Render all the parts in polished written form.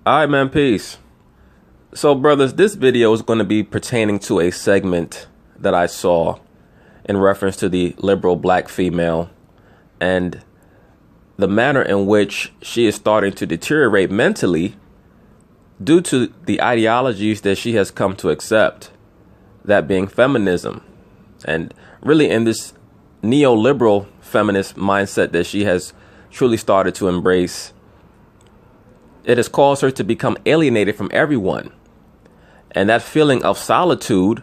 All right, man, peace. So, brothers, this video is going to be pertaining to a segment that I saw in reference to the liberal black female and the manner in which she is starting to deteriorate mentally due to the ideologies that she has come to accept, that being feminism, and really in this neoliberal feminist mindset that she has truly started to embrace. It has caused her to become alienated from everyone. And that feeling of solitude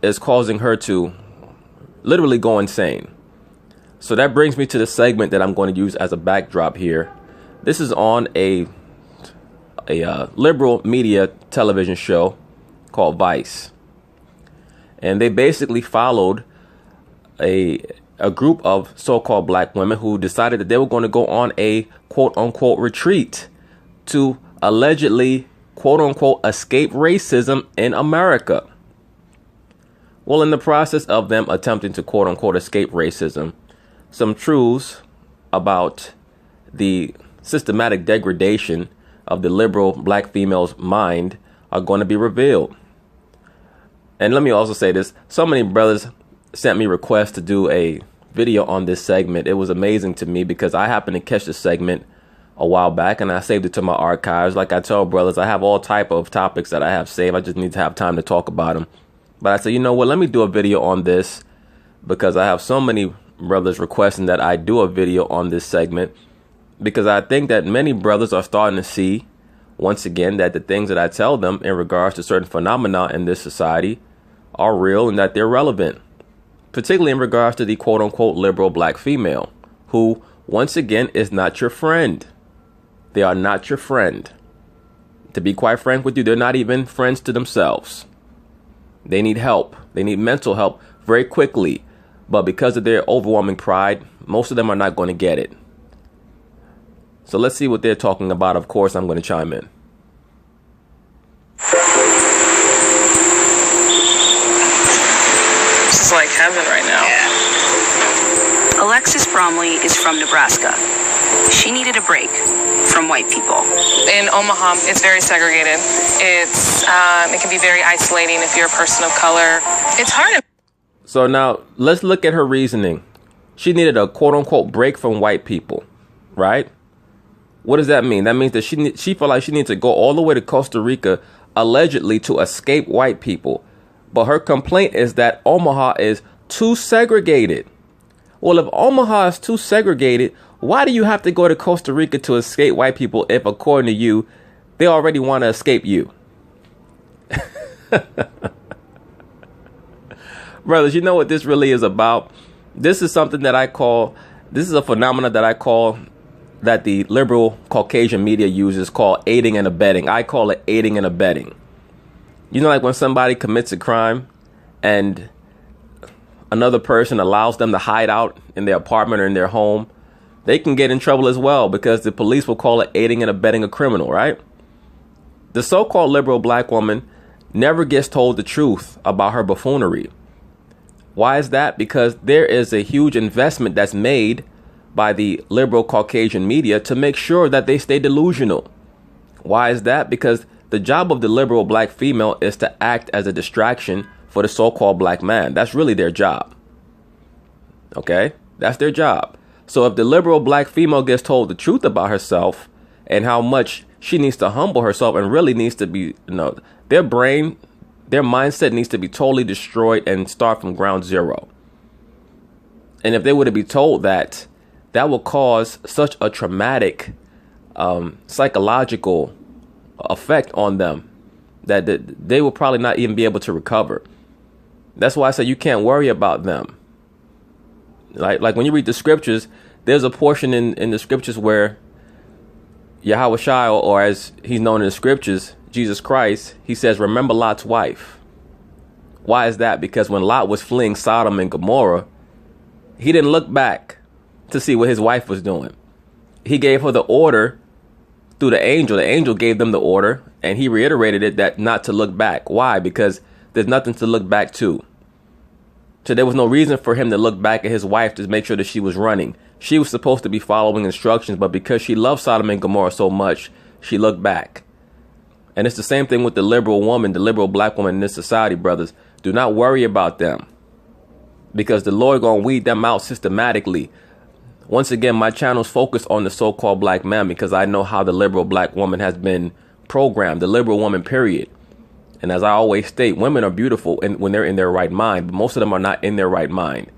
is causing her to literally go insane. So that brings me to the segment that I'm going to use as a backdrop here. This is on a liberal media television show called Vice. And they basically followed a group of so-called black women who decided that they were going to go on a quote-unquote retreat to allegedly quote-unquote escape racism in America. Well, in the process of them attempting to quote-unquote escape racism, some truths about the systematic degradation of the liberal black female's mind are going to be revealed. And let me also say this. So many brothers sent me requests to do a video on this segment. It was amazing to me because I happened to catch this segment a while back and I saved it to my archives. Like I tell brothers, I have all type of topics that I have saved. I just need to have time to talk about them. But I said, you know what, let me do a video on this because I have so many brothers requesting that I do a video on this segment, because I think that many brothers are starting to see once again that the things that I tell them in regards to certain phenomena in this society are real and that they're relevant, particularly in regards to the quote unquote liberal black female who once again is not your friend. They are not your friend. To be quite frank with you, they're not even friends to themselves. They need help. They need mental help very quickly. But because of their overwhelming pride, most of them are not going to get it. So let's see what they're talking about. Of course, I'm going to chime in. This is like heaven right now. Yeah. Alexis Bromley is from Nebraska. She needed a break from white people. In Omaha, it's very segregated. It can be very isolating if you're a person of color. It's hard. So now let's look at her reasoning. She needed a quote unquote break from white people, right? What does that mean? That means that she felt like she needs to go all the way to Costa Rica allegedly to escape white people. But her complaint is that Omaha is too segregated. Well, if Omaha is too segregated, why do you have to go to Costa Rica to escape white people if, according to you, they already want to escape you? Brothers, you know what this really is about? This is something that this is a phenomena that I call, that the liberal Caucasian media uses, called aiding and abetting. I call it aiding and abetting. You know, like when somebody commits a crime and another person allows them to hide out in their apartment or in their home, they can get in trouble as well because the police will call it aiding and abetting a criminal, right? The so-called liberal black woman never gets told the truth about her buffoonery. Why is that? Because there is a huge investment that's made by the liberal Caucasian media to make sure that they stay delusional. Why is that? Because the job of the liberal black female is to act as a distraction for the so-called black man. That's really their job. Okay? That's their job. So if the liberal black female gets told the truth about herself and how much she needs to humble herself and really needs to be, their mindset needs to be totally destroyed and start from ground zero. And if they were to be told that, that will cause such a traumatic psychological effect on them that they will probably not even be able to recover. That's why I say you can't worry about them. Like when you read the scriptures, there's a portion in the scriptures where Yahweh Shai, or as he's known in the scriptures, Jesus Christ, he says, remember Lot's wife. Why is that? Because when Lot was fleeing Sodom and Gomorrah, he didn't look back to see what his wife was doing. He gave her the order through the angel. The angel gave them the order, and he reiterated it, that not to look back. Why? Because there's nothing to look back to. So there was no reason for him to look back at his wife to make sure that she was running. She was supposed to be following instructions, but because she loved Sodom and Gomorrah so much, she looked back. And it's the same thing with the liberal woman, the liberal black woman in this society, brothers. Do not worry about them, because the Lord gonna weed them out systematically. Once again, my channel's focused on the so-called black man because I know how the liberal black woman has been programmed, the liberal woman, period. And as I always state, women are beautiful when they're in their right mind, but most of them are not in their right mind.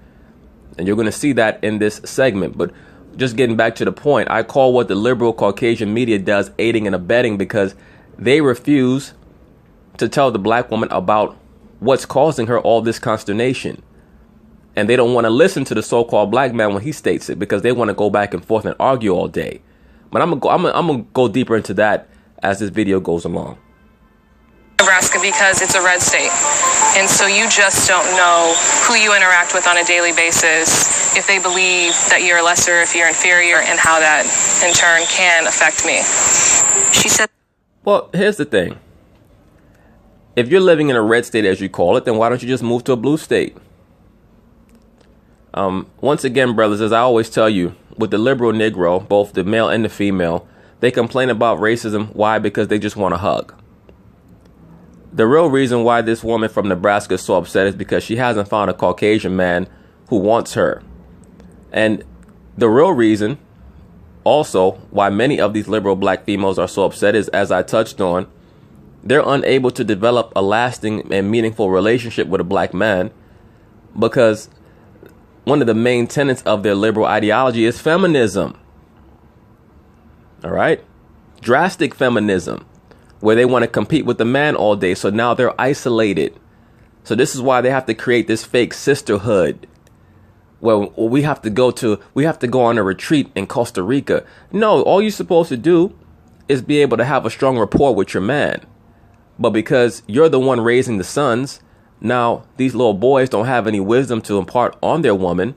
And you're going to see that in this segment. But just getting back to the point, I call what the liberal Caucasian media does aiding and abetting, because they refuse to tell the black woman about what's causing her all this consternation. And they don't want to listen to the so-called black man when he states it, because they want to go back and forth and argue all day. But I'm gonna go deeper into that as this video goes along. Nebraska, because it's a red state, and so you just don't know who you interact with on a daily basis, if they believe that you're lesser, if you're inferior, and how that in turn can affect me. She said, well, here's the thing. If you're living in a red state, as you call it, then why don't you just move to a blue state? Once again, brothers, as I always tell you, with the liberal Negro, both the male and the female, they complain about racism. Why? Because they just want a hug. The real reason why this woman from Nebraska is so upset is because she hasn't found a Caucasian man who wants her. And the real reason also why many of these liberal black females are so upset is, as I touched on, they're unable to develop a lasting and meaningful relationship with a black man, because one of the main tenets of their liberal ideology is feminism. All right? Drastic feminism, where they want to compete with the man all day. So now they're isolated. So this is why they have to create this fake sisterhood, where we have to go on a retreat in Costa Rica. No, all you're supposed to do is be able to have a strong rapport with your man. But because you're the one raising the sons, now these little boys don't have any wisdom to impart on their woman.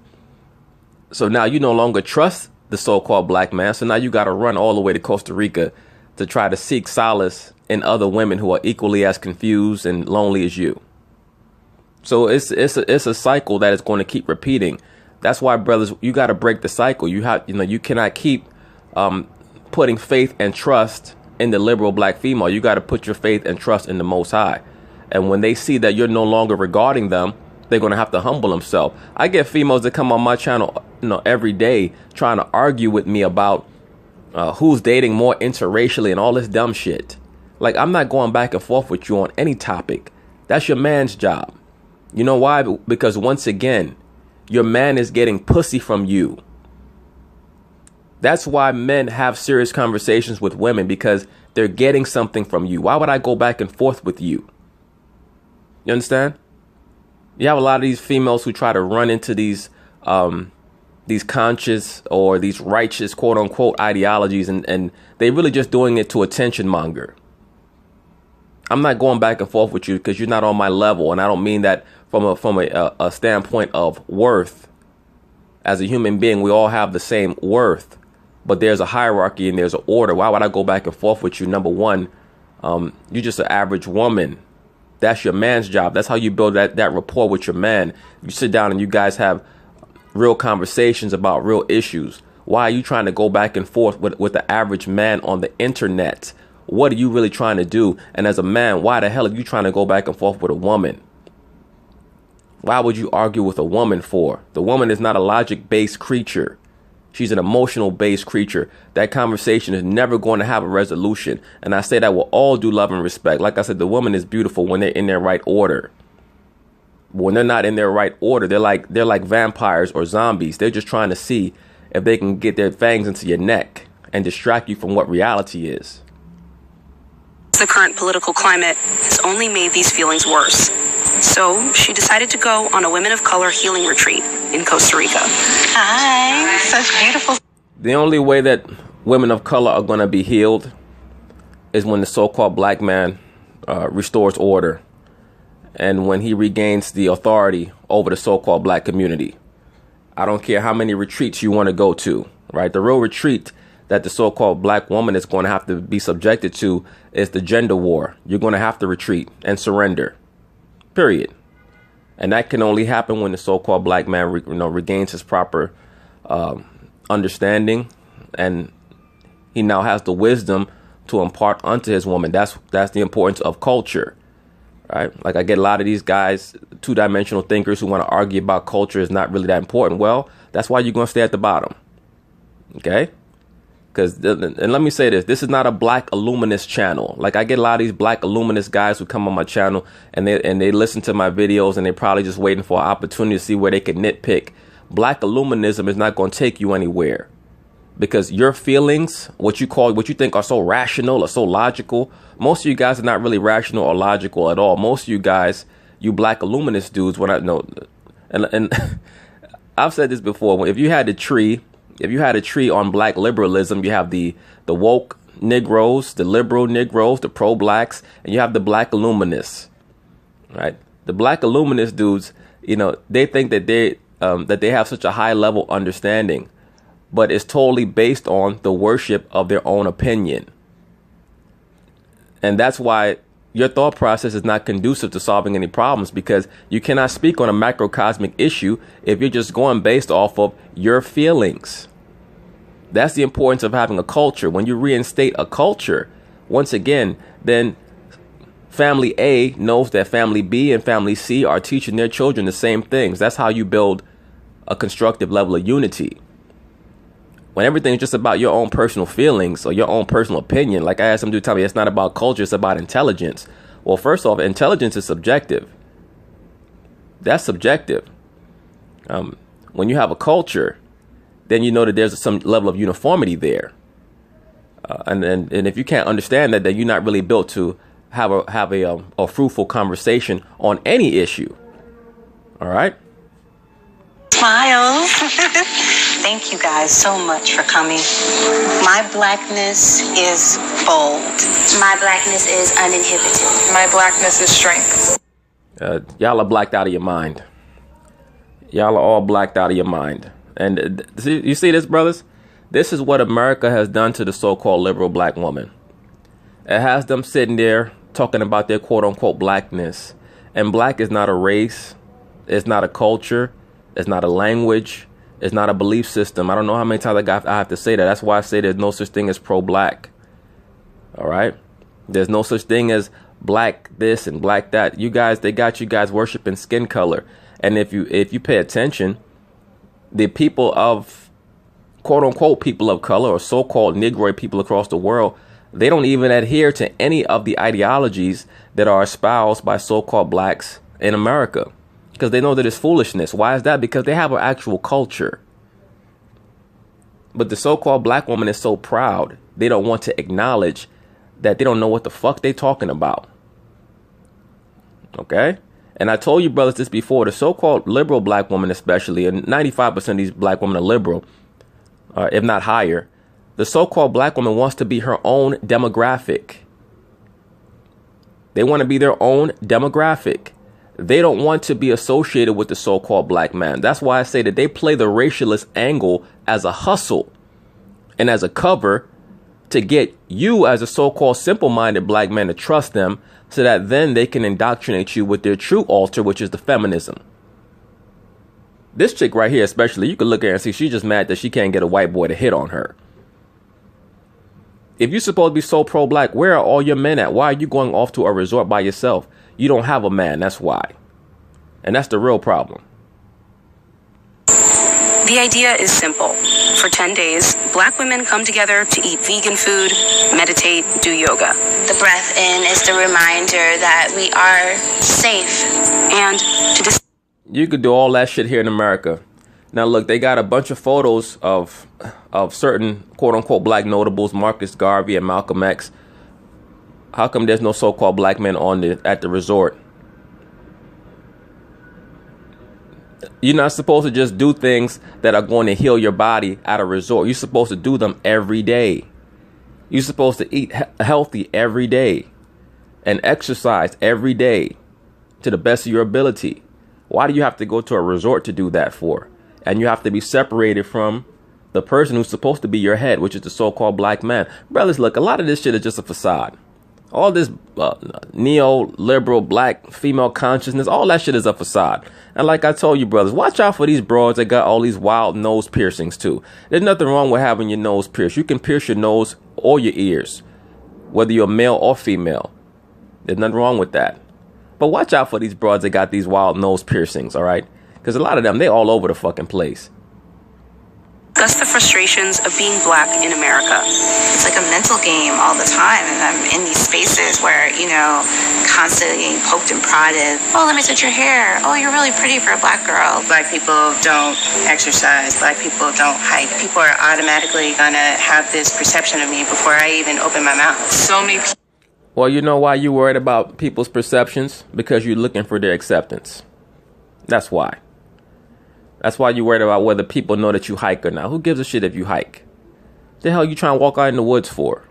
So now you no longer trust the so-called black man. So now you got to run all the way to Costa Rica to try to seek solace in other women who are equally as confused and lonely as you. So it's a cycle that is going to keep repeating. That's why, brothers, you got to break the cycle. You cannot keep putting faith and trust in the liberal black female. You got to put your faith and trust in the Most High. And when they see that you're no longer regarding them, they're going to have to humble themselves. I get females that come on my channel, every day trying to argue with me about who's dating more interracially and all this dumb shit. Like, I'm not going back and forth with you on any topic. That's your man's job. You know why? Because once again, your man is getting pussy from you. That's why men have serious conversations with women, because they're getting something from you. Why would I go back and forth with you? You understand? You have a lot of these females who try to run into these conscious or these righteous, quote unquote, ideologies, and they really just doing it to attention monger. I'm not going back and forth with you because you're not on my level. And I don't mean that from a standpoint of worth. As a human being, we all have the same worth, but there's a hierarchy and there's an order. Why would I go back and forth with you? Number one, you're just an average woman. That's your man's job. That's how you build that rapport with your man. You sit down and you guys have real conversations about real issues. Why are you trying to go back and forth with the average man on the internet? What are you really trying to do? And as a man, why the hell are you trying to go back and forth with a woman? Why would you argue with a woman for? The woman is not a logic-based creature. She's an emotional-based creature. That conversation is never going to have a resolution. And I say that with all due love and respect. Like I said, the woman is beautiful when they're in their right order. But when they're not in their right order, they're like vampires or zombies. They're just trying to see if they can get their fangs into your neck and distract you from what reality is. The current political climate has only made these feelings worse. So she decided to go on a Women of Color healing retreat in Costa Rica. Hi, such beautiful. The only way that women of color are going to be healed is when the so-called black man restores order, and when he regains the authority over the so-called black community. I don't care how many retreats you want to go to, right? The real retreat that the so-called black woman is going to have to be subjected to is the gender war. You're going to have to retreat and surrender, period. And that can only happen when the so-called black man regains his proper understanding, and he now has the wisdom to impart unto his woman. That's the importance of culture, right? Like I get a lot of these guys, two-dimensional thinkers who want to argue about culture is not really that important. Well, that's why you're going to stay at the bottom, okay? And let me say this is not a black illuminist channel. Like I get a lot of these black illuminist guys who come on my channel and they listen to my videos and they're probably just waiting for an opportunity to see where they can nitpick. Black illuminism is not going to take you anywhere, because your feelings, what you think are so rational or so logical, most of you guys are not really rational or logical at all. Most of you guys, you black illuminist dudes, when I know, and I've said this before, if you had a tree on black liberalism, you have the woke Negroes, the liberal Negroes, the pro-blacks, and you have the black illuminists, right? The black illuminist dudes, they think that they have such a high level understanding, but it's totally based on the worship of their own opinion. And that's why your thought process is not conducive to solving any problems, because you cannot speak on a macrocosmic issue if you're just going based off of your feelings. That's the importance of having a culture. When you reinstate a culture, once again, then family A knows that family B and family C are teaching their children the same things. That's how you build a constructive level of unity. When everything's just about your own personal feelings or your own personal opinion, like I had some dude tell me, it's not about culture, it's about intelligence. Well, first off, intelligence is subjective. That's subjective. When you have a culture, then you know that there's some level of uniformity there. And if you can't understand that, then you're not really built to have a fruitful conversation on any issue. All right? Smiles. Thank you guys so much for coming. My blackness is bold. My blackness is uninhibited. My blackness is strength. Y'all are blacked out of your mind. Y'all are all blacked out of your mind. And you see this, brothers? This is what America has done to the so-called liberal black woman. It has them sitting there talking about their quote-unquote blackness. And black is not a race. It's not a culture. It's not a language. It's not a belief system. I don't know how many times I have to say that. That's why I say there's no such thing as pro-black. All right? There's no such thing as black this and black that. You guys, they got you guys worshiping skin color. And if you pay attention, the people of quote-unquote people of color or so-called Negroid people across the world, they don't even adhere to any of the ideologies that are espoused by so-called blacks in America, because they know that it's foolishness. Why is that? Because they have an actual culture. But the so-called black woman is so proud, they don't want to acknowledge that they don't know what the fuck they talking about. Okay? And I told you brothers this before, the so-called liberal black woman especially, and 95% of these black women are liberal, if not higher, the so-called black woman wants to be her own demographic. They want to be their own demographic. They don't want to be associated with the so-called black man. That's why I say that they play the racialist angle as a hustle and as a cover to get you as a so-called simple-minded black man to trust them, so that then they can indoctrinate you with their true altar, which is the feminism. This chick right here especially, you can look at her and see she's just mad that she can't get a white boy to hit on her. If you're supposed to be so pro-black, where are all your men at? Why are you going off to a resort by yourself? You don't have a man, that's why. And that's the real problem. The idea is simple. For 10 days, black women come together to eat vegan food, meditate, do yoga. The breath in is the reminder that we are safe. And you could do all that shit here in America. Now look, they got a bunch of photos of certain quote-unquote black notables, Marcus Garvey and Malcolm X. How come there's no so-called black men at the resort? You're not supposed to just do things that are going to heal your body at a resort. You're supposed to do them every day. You're supposed to eat healthy every day and exercise every day to the best of your ability. Why do you have to go to a resort to do that for? And you have to be separated from the person who's supposed to be your head, which is the so-called black man. Brothers, look, a lot of this shit is just a facade. All this neo-liberal black female consciousness, all that shit is a facade. And like I told you, brothers, watch out for these broads that got all these wild nose piercings too. There's nothing wrong with having your nose pierced. You can pierce your nose or your ears. whether you're male or female. There's nothing wrong with that. But watch out for these broads that got these wild nose piercings, all right? Because a lot of them, they all over the fucking place. Discuss the frustrations of being black in America. It's like a mental game all the time, and I'm in these spaces where, you know, constantly getting poked and prodded. Oh, let me touch your hair. Oh, you're really pretty for a black girl. Black people don't exercise. Black people don't hike. People are automatically gonna have this perception of me before I even open my mouth. So many people. Well, you know why you're worried about people's perceptions? Because you're looking for their acceptance. That's why. That's why you're worried about whether people know that you hike or not. Who gives a shit if you hike? The hell you trying to walk out in the woods for?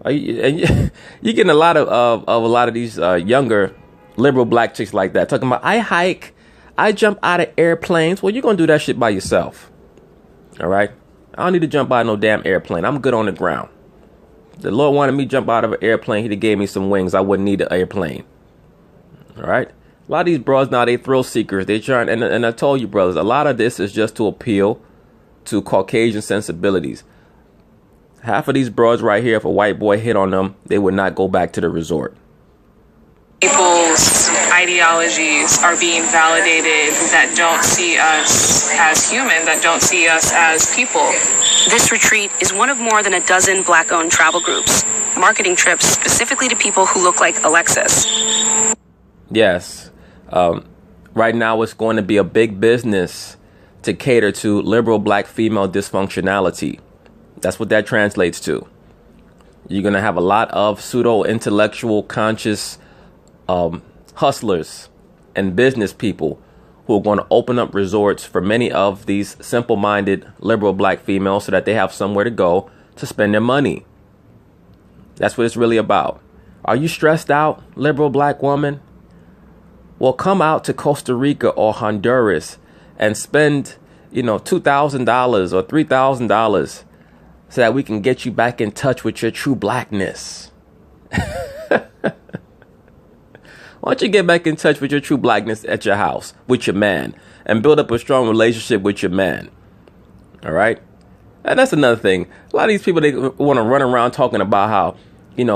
You're getting a lot of these younger liberal black chicks like that talking about, I hike, I jump out of airplanes. Well, you're gonna do that shit by yourself. All right? I don't need to jump out of no damn airplane. I'm good on the ground. The Lord wanted me to jump out of an airplane. He gave me some wings. I wouldn't need an airplane. All right? A lot of these bros now, they thrill seekers. They trying, and I told you, brothers, a lot of this is just to appeal to Caucasian sensibilities. Half of these bros right here, if a white boy hit on them, they would not go back to the resort. People's ideologies are being validated that don't see us as human, that don't see us as people. This retreat is one of more than a dozen black-owned travel groups, marketing trips specifically to people who look like Alexis. Yes. Right now, it's going to be a big business to cater to liberal black female dysfunctionality. That's what that translates to. You're going to have a lot of pseudo-intellectual, conscious hustlers and business people who are going to open up resorts for many of these simple-minded liberal black females so that they have somewhere to go to spend their money. That's what it's really about. Are you stressed out, liberal black woman? Well, come out to Costa Rica or Honduras and spend, $2,000 or $3,000 so that we can get you back in touch with your true blackness. Why don't you get back in touch with your true blackness at your house with your man and build up a strong relationship with your man? All right. And that's another thing. A lot of these people, they want to run around talking about how,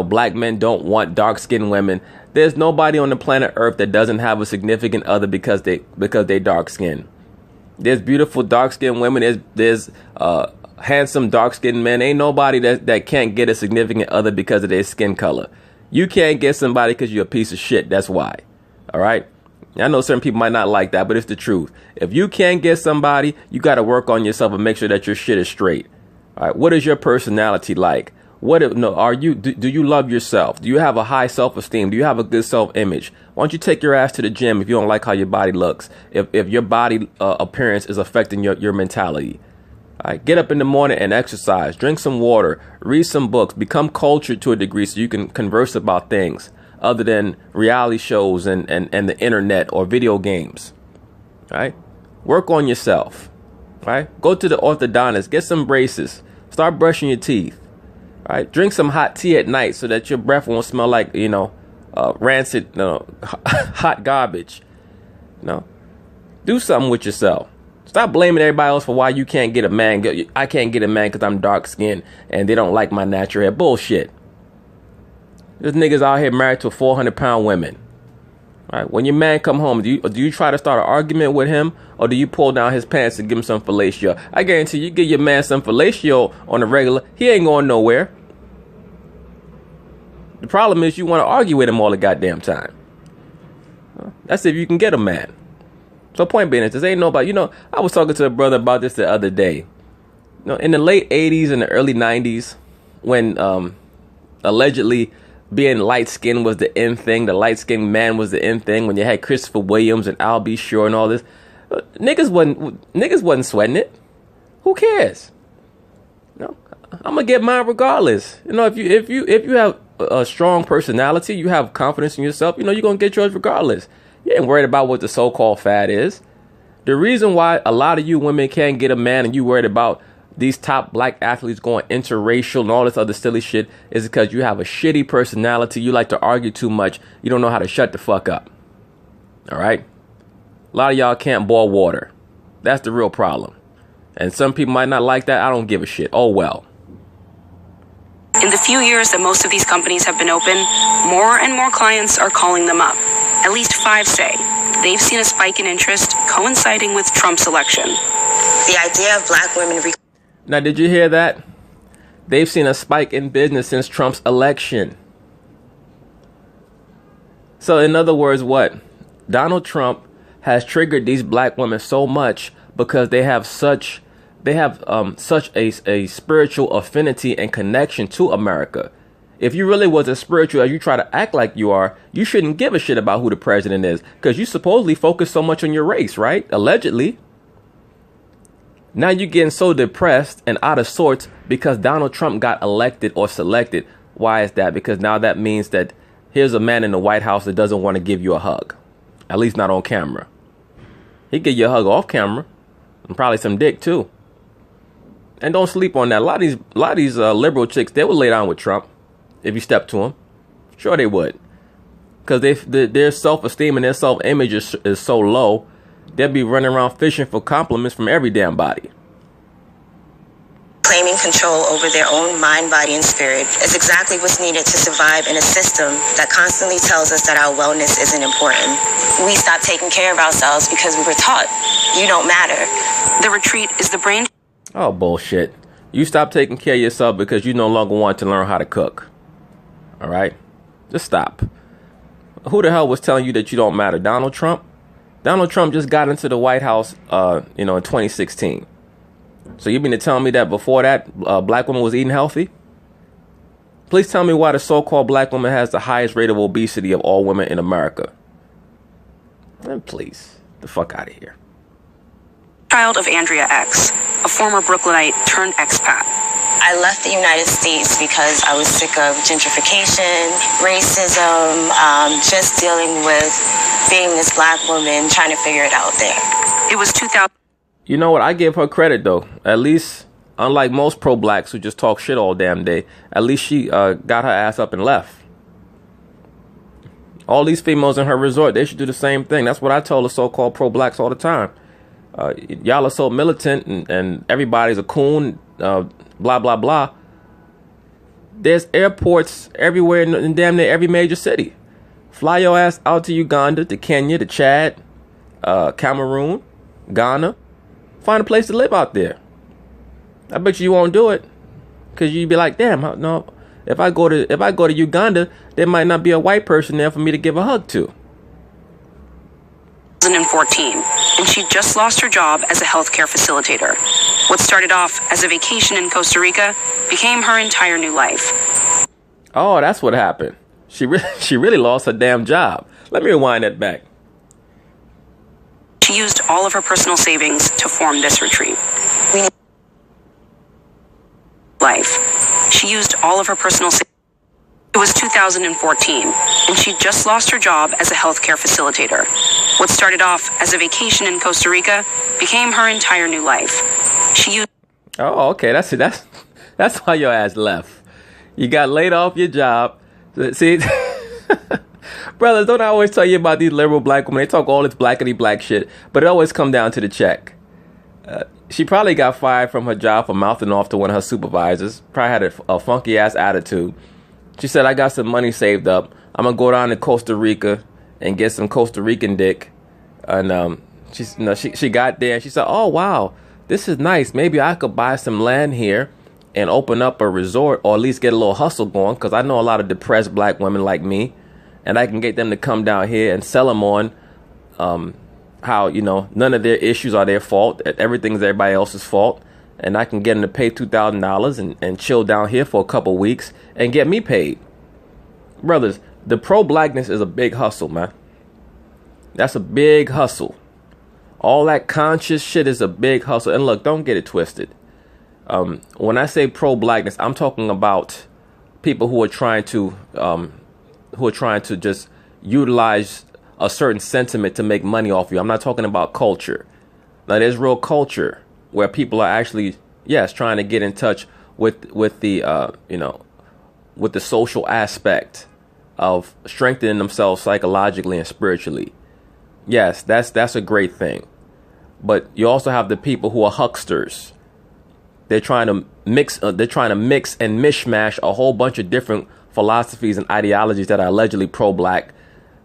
black men don't want dark skinned women. There's nobody on the planet Earth that doesn't have a significant other because they dark skinned. There's beautiful dark skinned women. There's handsome dark skinned men. Ain't nobody that can't get a significant other because of their skin color. You can't get somebody because you're a piece of shit. That's why. All right. I know certain people might not like that, but it's the truth. If you can't get somebody, you got to work on yourself and make sure that your shit is straight. All right. What is your personality like? Do you love yourself? Do you have a high self-esteem? Do you have a good self-image? Why don't you take your ass to the gym if you don't like how your body looks? If your body appearance is affecting your mentality. All right, get up in the morning and exercise. Drink some water. Read some books. Become cultured to a degree so you can converse about things other than reality shows and the internet or video games. All right? Work on yourself. All right? Go to the orthodontist. Get some braces. Start brushing your teeth. All right? Drink some hot tea at night so that your breath won't smell like, rancid, hot garbage. Do something with yourself. Stop blaming everybody else for why you can't get a man. I can't get a man because I'm dark skinned and they don't like my natural hair. Bullshit. There's niggas out here married to 400-pound women. All right. When your man come home, do you try to start an argument with him, or do you pull down his pants and give him some fellatio? I guarantee you give your man some fellatio on the regular, he ain't going nowhere. The problem is you want to argue with him all the goddamn time. That's if you can get a man. So point being is, this ain't nobody, I was talking to a brother about this the other day. In the late 80s and the early 90s, when allegedly being light-skinned was the in thing, the light-skinned man was the in thing, when you had Christopher Williams and Al B. Sure and all this, niggas wasn't sweating it. Who cares? I'm gonna get mine regardless. If you have a strong personality, you have confidence in yourself, you're gonna get yours regardless. You ain't worried about what the so-called fad is. The reason why a lot of you women can't get a man and you worried about these top black athletes going interracial and all this other silly shit is because you have a shitty personality. You like to argue too much. You don't know how to shut the fuck up. All right? A lot of y'all can't boil water. That's the real problem. And some people might not like that. I don't give a shit. Oh, well. In the few years that most of these companies have been open, more and more clients are calling them up. At least 5 say they've seen a spike in interest coinciding with Trump's election. The idea of black women... Now, did you hear that? They've seen a spike in business since Trump's election. So, in other words, what? Donald Trump has triggered these black women so much because they have such a spiritual affinity and connection to America. If you really was as spiritual as you try to act like you are, you shouldn't give a shit about who the president is, because you supposedly focus so much on your race, right? Allegedly. Now you're getting so depressed and out of sorts because Donald Trump got elected or selected. Why is that? Because now that means that here's a man in the White House that doesn't want to give you a hug. At least not on camera. He'd give you a hug off camera. And probably some dick too. And don't sleep on that. A lot of these liberal chicks, they would lay down with Trump if you step to them. Sure they would. Because their self-esteem and their self-image is so low, they'll be running around fishing for compliments from every damn body. Claiming control over their own mind, body, and spirit is exactly what's needed to survive in a system that constantly tells us that our wellness isn't important. We stopped taking care of ourselves because we were taught, you don't matter. The retreat is the brain... Oh, bullshit. You stop taking care of yourself because you no longer want to learn how to cook. All right? Just stop. Who the hell was telling you that you don't matter? Donald Trump? Donald Trump just got into the White House, in 2016. So you mean to tell me that before that, black woman was eating healthy? Please tell me why the so-called black woman has the highest rate of obesity of all women in America. And please, the fuck out of here. Child of Andrea X, a former Brooklynite turned expat. I left the United States because I was sick of gentrification, racism, just dealing with being this black woman, trying to figure it out there. It was 2000. You know what? I give her credit, though. At least, unlike most pro-blacks who just talk shit all damn day, at least she got her ass up and left. All these females in her resort, they should do the same thing. That's what I tell the so-called pro-blacks all the time. Y'all are so militant and everybody's a coon, blah, blah, blah. There's airports everywhere in damn near every major city. Fly your ass out to Uganda, to Kenya, to Chad, Cameroon, Ghana. Find a place to live out there. I bet you won't do it, because you'd be like, damn, no. If I go to Uganda, there might not be a white person there for me to give a hug to. 2014, and she just lost her job as a healthcare facilitator. What started off as a vacation in Costa Rica became her entire new life. Oh, that's what happened. She really lost her damn job. Let me rewind that back. She used all of her personal savings to form this retreat. She used all of her personal savings. It was 2014, and she just lost her job as a healthcare facilitator. What started off as a vacation in Costa Rica became her entire new life. She used... Oh, okay. That's why your ass left. You got laid off your job. See, brothers, don't I always tell you about these liberal black women? They talk all this blackity black shit, but it always come down to the check. She probably got fired from her job for mouthing off to one of her supervisors. Probably had a funky ass attitude. She said, I got some money saved up. I'm going to go down to Costa Rica and get some Costa Rican dick. And she got there and she said, oh, wow, this is nice. Maybe I could buy some land here and open up a resort, or at least get a little hustle going, because I know a lot of depressed black women like me, and I can get them to come down here and sell them on how, none of their issues are their fault. Everything's everybody else's fault. And I can get them to pay $2,000 and chill down here for a couple weeks and get me paid. Brothers, the pro-blackness is a big hustle, man. That's a big hustle. All that conscious shit is a big hustle. And look, don't get it twisted. When I say pro-blackness, I'm talking about people who are trying to just utilize a certain sentiment to make money off you. I'm not talking about culture. Now, there's real culture where people are actually, yes, trying to get in touch with the social aspect of strengthening themselves psychologically and spiritually. Yes, that's a great thing. But you also have the people who are hucksters. They're trying to mix and mishmash a whole bunch of different philosophies and ideologies that are allegedly pro-black,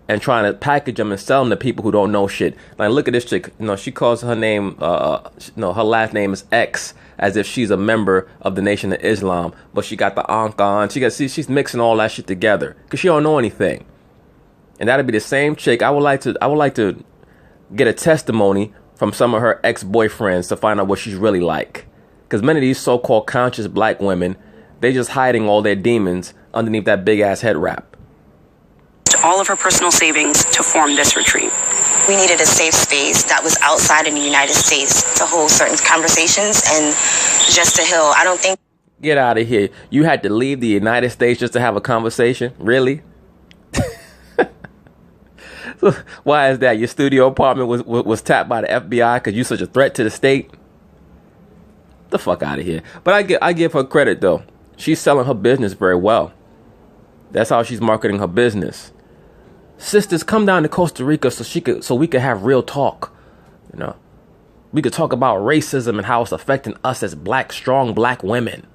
and trying to package them and sell them to people who don't know shit. Like, look at this chick. She calls her name, her last name is X, as if she's a member of the Nation of Islam, but she got the Ankh on. She's mixing all that shit together because she don't know anything. And that'd be the same chick. I would like to get a testimony from some of her ex-boyfriends to find out what she's really like. Because many of these so-called conscious black women, they just hiding all their demons underneath that big-ass head wrap. All of her personal savings to form this retreat. We needed a safe space that was outside in the United States to hold certain conversations, and just to heal. I don't think... Get out of here. You had to leave the United States just to have a conversation? Really? Why is that? Your studio apartment was tapped by the FBI because you're such a threat to the state? The fuck out of here. But I give her credit, though. She's selling her business very well. That's how she's marketing her business. Sisters, come down to Costa Rica so we could have real talk. We could talk about racism and how it's affecting us as strong black women.